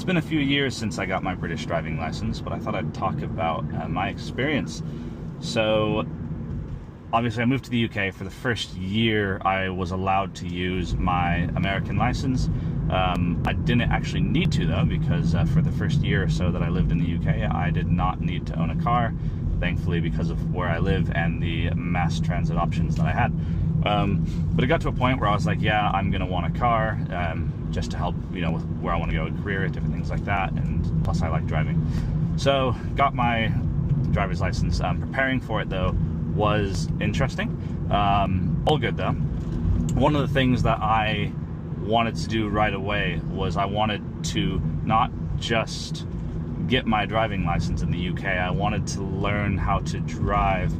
It's been a few years since I got my British driving license, but I thought I'd talk about my experience. So, obviously I moved to the UK. For the first year, I was allowed to use my American license. I didn't actually need to, though, because for the first year or so that I lived in the UK, I did not need to own a car, thankfully, because of where I live and the mass transit options that I had. But it got to a point where I was like, yeah, I'm going to want a car, just to help, with where I want to go in career, different things like that, and plus I like driving. So, got my driver's license. Preparing for it, though, was interesting. All good, though. One of the things that I wanted to do right away was I wanted to not just get my driving license in the UK. I wanted to learn how to drive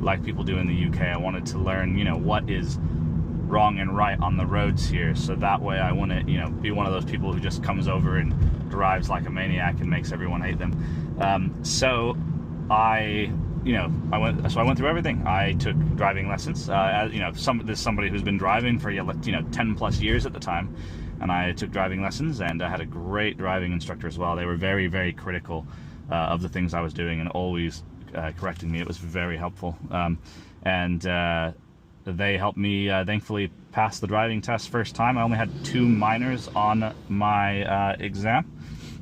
like people do in the UK. I wanted to learn, what is wrong and right on the roads here, so that way I wouldn't, be one of those people who just comes over and drives like a maniac and makes everyone hate them. So I went through everything. I took driving lessons. There's somebody who's been driving for 10 plus years at the time, and I took driving lessons, and I had a great driving instructor as well. They were very, very critical of the things I was doing and always correcting me. It was very helpful, and they helped me thankfully pass the driving test first time. I only had 2 minors on my exam.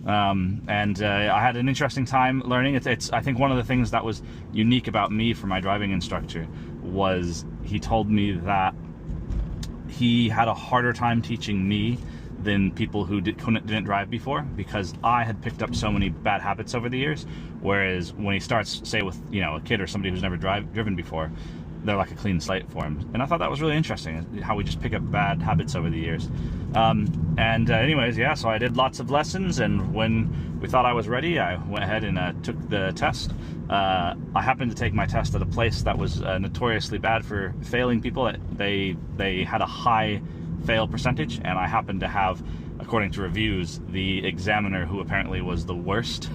I had an interesting time learning. It's I think one of the things that was unique about me for my driving instructor was he told me that he had a harder time teaching me than people who didn't drive before, because I had picked up so many bad habits over the years, whereas when he starts, say, with a kid or somebody who's never driven before, they're like a clean slate for him. And I thought that was really interesting, how we just pick up bad habits over the years. Anyways, yeah, so I did lots of lessons, and when we thought I was ready, I went ahead and took the test. I happened to take my test at a place that was notoriously bad for failing people. They had a high fail percentage, and I happened to have, according to reviews, the examiner who apparently was the worst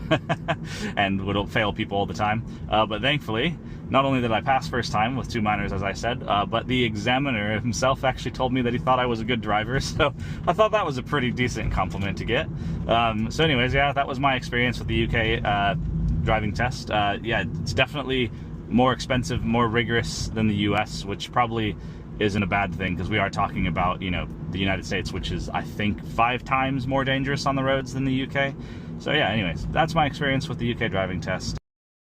and would fail people all the time. But thankfully, not only did I pass first time with 2 minors, as I said, but the examiner himself actually told me that he thought I was a good driver, so I thought that was a pretty decent compliment to get. So anyways, yeah, that was my experience with the UK driving test. Yeah, it's definitely more expensive, more rigorous than the US, which probably isn't a bad thing, because we are talking about, the United States, which is, I think, 5 times more dangerous on the roads than the UK. So yeah, anyways, that's my experience with the UK driving test.